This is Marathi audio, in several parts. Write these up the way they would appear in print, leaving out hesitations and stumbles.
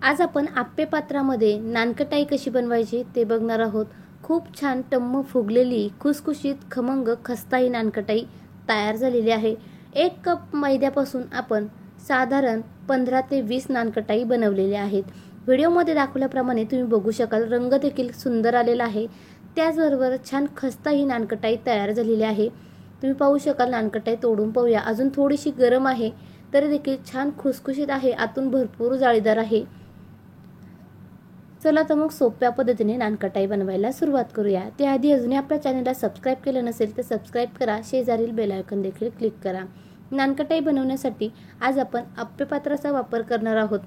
आज आपण आप्पे पात्रामध्ये नानकटाई कशी बनवायची ते बघणार आहोत। खूप छान टम्म फुगलेली खुसखुशीत खमंग खस्ता ही नानकटाई तयार झालेली आहे। 1 कप मैद्यापासून आपण साधारण 15 ते 20 नानकटाई बनवलेल्या आहेत। व्हिडिओमध्ये दाखवल्याप्रमाणे तुम्ही बघू शकाल, रंग देखील सुंदर आलेला आहे। त्याचबरोबर छान खस्ता ही नानकटाई तयार झालेली आहे। तुम्ही पाहू शकाल, नानकटाई तोडून पाहूया। अजून थोडीशी गरम आहे तरी देखील छान खुसखुशीत आहे, आतून भरपूर जाळीदार आहे। चला तर मग सोप्या पद्धतीने नानकटाई बनवायला सुरुवात करूया। त्याआधी अजूनही आपल्या चॅनलला सबस्क्राइब केलं नसेल तर सबस्क्राइब करा, शेजारील बेल आयकॉन देखील क्लिक करा। नानकटाई बनवण्यासाठी आज आपण आप्पे पात्राचा वापर करणार आहोत।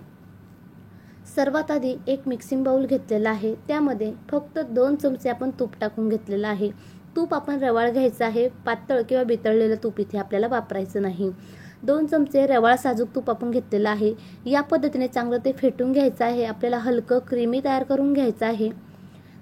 सर्वात आधी एक मिक्सिंग बाउल घेतलेला आहे, त्यामध्ये फक्त 2 चमचे आपण तूप टाकून घेतलेलं आहे। तूप आपण रवाळ घ्यायचं आहे, पातळ किंवा वितळलेलं तूप इथे आपल्याला वापरायचं नाही। 2 चमचे रवाळ साजूक तूप आपण घेतलेलं आहे। या पद्धतीने चांगलं ते फेटून घ्यायचं आहे। आपल्याला हलकं क्रीमी तयार करून घ्यायचं आहे।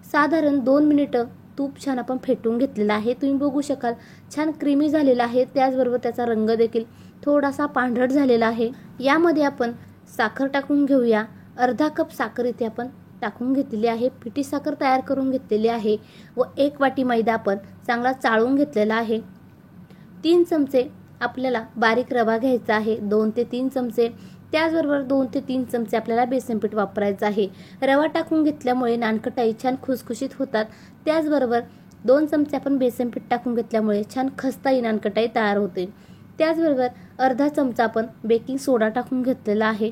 साधारण 2 मिनिटं तूप छान आपण फेटून घेतलेलं आहे। तुम्ही बघू शकाल, छान क्रीमी झालेला आहे। त्याचबरोबर त्याचा रंग देखील थोडासा पांढरट झालेला आहे। यामध्ये आपण साखर टाकून घेऊया। अर्धा कप साखर इथे आपण टाकून घेतलेली आहे। पिठी साखर तयार करून घेतलेली आहे व 1 वाटी मैदा आपण चांगला चाळून घेतलेला आहे। 3 चमचे आपल्याला बारीक रवा घ्यायचा आहे, 2 ते 3 चमचे। त्याचबरोबर 2 ते 3 चमचे आपल्याला बेसन पीठ वापरायचं आहे। रवा टाकून घेतल्यामुळे नानकटाई छान खुसखुशीत होतात। त्याचबरोबर 2 चमचे आपण बेसन पीठ टाकून घेतल्यामुळे छान खस्ता ही नानकटाई तयार होते। त्याचबरोबर अर्धा चमचा आपण बेकिंग सोडा टाकून घेतलेला आहे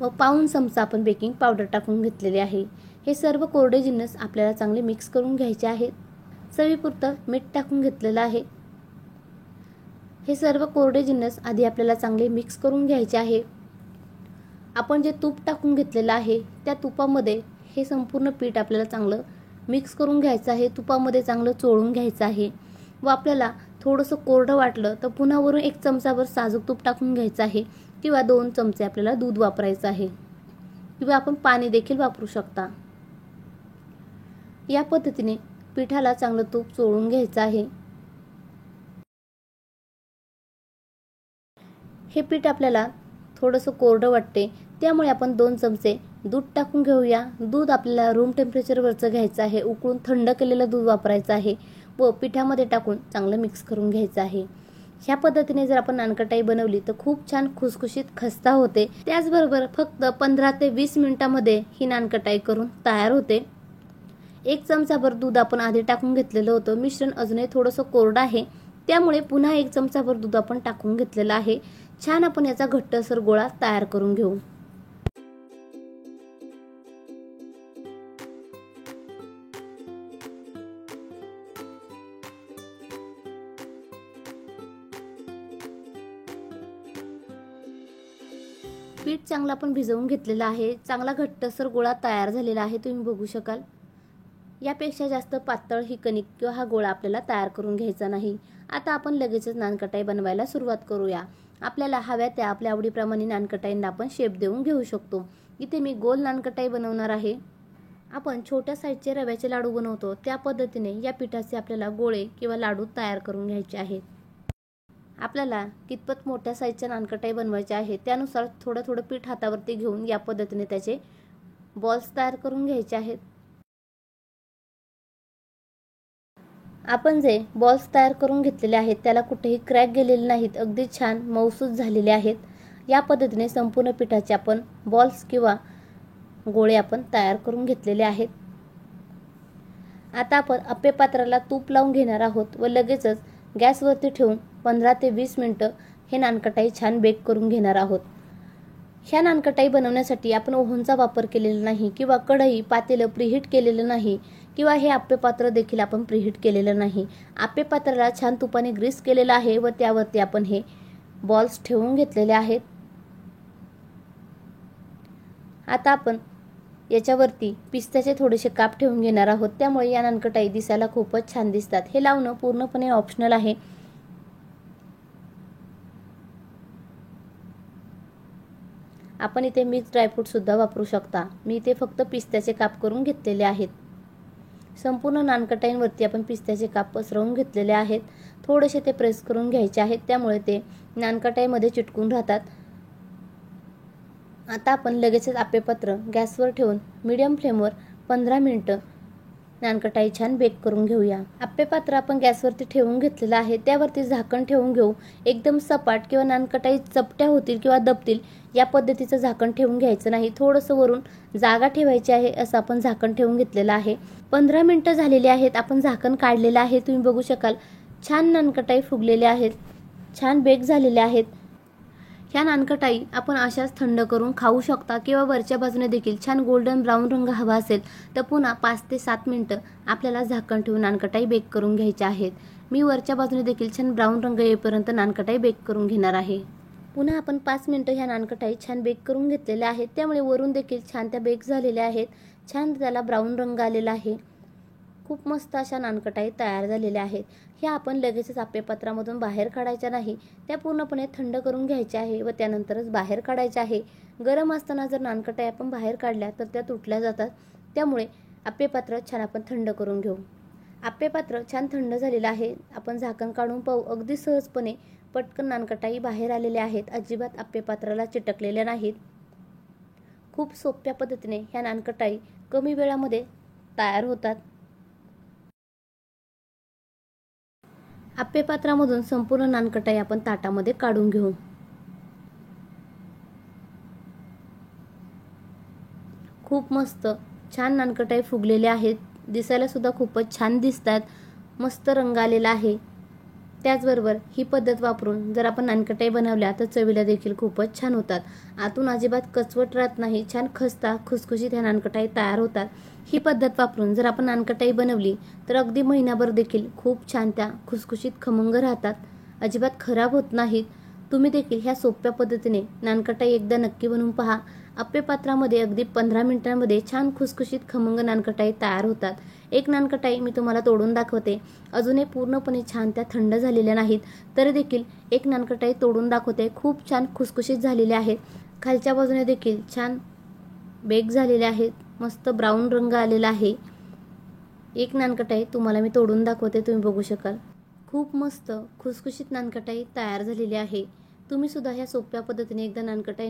व पाऊण चमचा आपण बेकिंग पावडर टाकून घेतलेले आहे। हे सर्व कोरडे जिन्नस आपल्याला चांगले मिक्स करून घ्यायचे आहेत। चवीपुरतं मीठ टाकून घेतलेलं आहे। हे सर्व कोरडे जिन्नस आधी आपल्याला चांगले मिक्स करून घ्यायचे आहे। आपण जे तूप टाकून घेतलेलं आहे त्या तुपामध्ये हे संपूर्ण पीठ आपल्याला चांगलं मिक्स करून घ्यायचं आहे। तुपामध्ये चांगलं चोळून घ्यायचं आहे व आपल्याला थोडंसं कोरडं वाटलं तर पुन्हा वरून 1 चमचाभर साजूक तूप टाकून घ्यायचं आहे किंवा 2 चमचे आपल्याला दूध वापरायचं आहे किंवा आपण पाणी देखील वापरू शकता। या पद्धतीने पिठाला चांगलं तूप चोळून घ्यायचं आहे। हे पीठ आपल्याला थोडंसं कोरडं वाटते, त्यामुळे आपण 2 चमचे दूध टाकून घेऊया। दूध आपल्याला रूम टेम्परेचरवरचं घ्यायचं आहे। उकळून थंड केलेलं दूध वापरायचं आहे व पिठामध्ये टाकून चांगलं मिक्स करून घ्यायचं आहे। ह्या पद्धतीने जर आपण नानकटाई बनवली तर खूप छान खुसखुशीत खस्ता होते। त्याचबरोबर फक्त 15 ते 20 मिनिटांमध्ये ही नानकटाई करून तयार होते। 1 चमचाभर दूध आपण आधी टाकून घेतलेलं होतं। मिश्रण अजूनही थोडंसं कोरडं आहे, त्यामुळे पुन्हा 1 चमचाभर दूध आपण टाकून घेतलेलं आहे। छान आपण याचा घट्टसर गोळा तयार करून घेऊ। पीठ चांगला आपण भिजवून घेतलेला आहे। चांगला घट्टसर गोळा तयार झालेला आहे, तुम्ही बघू शकाल। यापेक्षा जास्त पातळ ही कणिक किंवा हा गोळा आपल्याला तयार करून घ्यायचा नाही। आता आपण लगेचच नानकटाई बनवायला सुरुवात करूया। आपल्याला हव्या त्या आपल्या आवडीप्रमाणे नानकटाईंना आपण शेप देऊन घेऊ शकतो। इथे मी गोल नानकटाई बनवणार आहे। आपण छोट्या साईजचे रव्याचे लाडू बनवतो त्या पद्धतीने या पिठाचे आपल्याला गोळे किंवा लाडू तयार करून घ्यायचे आहेत। आपल्याला कितपत मोठ्या साईजच्या नानकटाई बनवायच्या आहे त्यानुसार थोडं थोडं पीठ हातावरती घेऊन या पद्धतीने त्याचे बॉल्स तयार करून घ्यायचे आहेत। आपण जे बॉल्स तयार करून घेतलेले आहेत त्याला कुठेही क्रॅक गेलेले नाहीत, अगदी छान मऊसूत झालेले आहेत। या पद्धतीने संपूर्ण पिठाचे आपण बॉल्स किंवा गोळे आपण तयार करून घेतलेले आहेत। आता आपण आप्पे पात्राला तूप लावून घेणार आहोत व लगेचच गॅसवरती ठेवून 15 ते 20 मिनिटं हे नानकटाई छान बेक करून घेणार आहोत। ह्या नानकटाई बनवण्यासाठी आपण ओव्हनचा वापर केलेला नाही किंवा कढई पातेलं प्रीहीट केलेलं नाही किंवा हे आप्पे पात्र देखील आपण प्रीहीट केलेलं नाही। आप्पे पात्राला छान तुपाने ग्रीस केलेलं आहे व त्यावरती आपण हे बॉल्स ठेवून घेतलेले आहेत। आता आपण याच्यावरती पिस्त्याचे थोडेसे काप ठेवून घेणार आहोत, त्यामुळे या नानकटाई दिसायला खूपच छान दिसतात। हे लावणं पूर्णपणे ऑप्शनल आहे। आपण इथे मिक्स ड्रायफ्रूट सुद्धा वापरू शकता। मी इथे फक्त पिस्त्याचे काप करून घेतलेले आहेत। संपूर्ण नानकटाईंवरती आपण पिस्त्याचे काप पसरवून घेतलेले आहेत। थोडेसे ते प्रेस करून घ्यायचे आहेत, त्यामुळे ते नानकटाईमध्ये चिटकून राहतात। आता आपण लगेचच आप्पेपात्र गॅसवर ठेवून मीडियम फ्लेमवर 15 मिनिटं नानकटाई छान बेक करून घेऊया। आप्पेपात्र आपण गॅसवरती ठेवून घेतलेलं आहे, त्यावरती झाकण ठेवून घेऊ। एकदम सपाट किंवा नानकटाई चपट्या होतील किंवा दबतील या पद्धतीचं झाकण ठेवून घ्यायचं नाही, थोडंसं वरून जागा ठेवायची आहे असं आपण झाकण ठेवून घेतलेलं आहे। 15 मिनिटं झालेली आहेत, आपण झाकण काढलेलं आहे, तुम्ही बघू शकाल छान नानकटाई फुगलेल्या आहेत, छान बेक झालेल्या आहेत। ह्या नानकटाई आपण अशाच थंड करून खाऊ शकता किंवा वरच्या बाजूने देखील छान गोल्डन ब्राऊन रंग हवा असेल तर पुन्हा 5 ते 7 मिनिटं आपल्याला झाकण ठेवून नानकटाई बेक करून घ्यायच्या आहेत। मी वरच्या बाजूने देखील छान ब्राऊन रंग येईपर्यंत नानकटाई बेक करून घेणार आहे। पुन्हा आपण 5 मिनिटं ह्या नानकटाई छान बेक करून घेतलेल्या आहेत, त्यामुळे वरून देखील छान त्या बेक झालेल्या आहेत, छान त्याला ब्राऊन रंग आलेला आहे। खूप मस्त अशा नानकटाई तयार झालेल्या आहेत। ह्या आपण लगेचच आप्पेपात्रामधून बाहेर काढायच्या नाही, त्या पूर्णपणे थंड करून घ्यायच्या आहे व त्यानंतरच बाहेर काढायच्या आहे। गरम असताना जर नानकटाई आपण बाहेर काढल्या तर त्या तुटल्या जातात, त्यामुळे आप्पेपात्र छान आपण थंड करून घेऊ। आप्पेपात्र छान थंड झालेलं आहे, आपण झाकण काढून पाहू, अगदी सहजपणे पटकन नानकटाई बाहेर आलेल्या आहेत, अजिबात आप्पेपात्राला चिटकलेल्या नाहीत। खूप सोप्या पद्धतीने ह्या नानकटाई कमी वेळामध्ये तयार होतात। आप्पेपात्रामधून संपूर्ण नानकटाई आपण ताटामध्ये काढून घेऊ। खूप मस्त छान नानकटाई फुगलेल्या आहेत, दिसायला सुद्धा खूपच छान दिसतात, मस्त रंग आलेला आहे। त्याचबरोबर ही पद्धत वापरून जर आपण नानकटाई बनवल्या तर चवीला देखील खूपच छान होतात, आतून अजिबात कचवट राहत नाही, छान खस्ता खुसखुशीत ह्या नानकटाई तयार होतात। ही पद्धत वापरून जर आपण नानकटाई बनवली तर अगदी महिनाभर देखील खूप छान त्या खुसखुशीत खमंग राहतात, अजिबात खराब होत नाहीत। तुम्ही देखील ह्या सोप्या पद्धतीने नानकटाई एकदा नक्की बनवून पहा। आप्पेपात्रामध्ये अगदी 15 मिनिटांमध्ये छान खुसखुशीत खमंग नानकटाई तयार होतात। एक नानकटाई मी तुम्हाला तोडून दाखवते, अजूनही पूर्णपणे छान त्या थंड झालेल्या नाहीत, तरी देखील एक नानकटाई तोडून दाखवते, खूप छान खुसखुशीत झालेल्या आहेत, खालच्या बाजूने देखील छान बेक झालेले आहेत, मस्त ब्राऊन रंग आलेला आहे। एक नानकटाई तुम्हाला मी तोडून दाखवते, तुम्ही बघू शकाल खूप मस्त खुसखुशीत नानकटाई तयार झालेली आहे। तुम्ही सुद्धा ह्या सोप्या पद्धतीने एकदा नानकटाई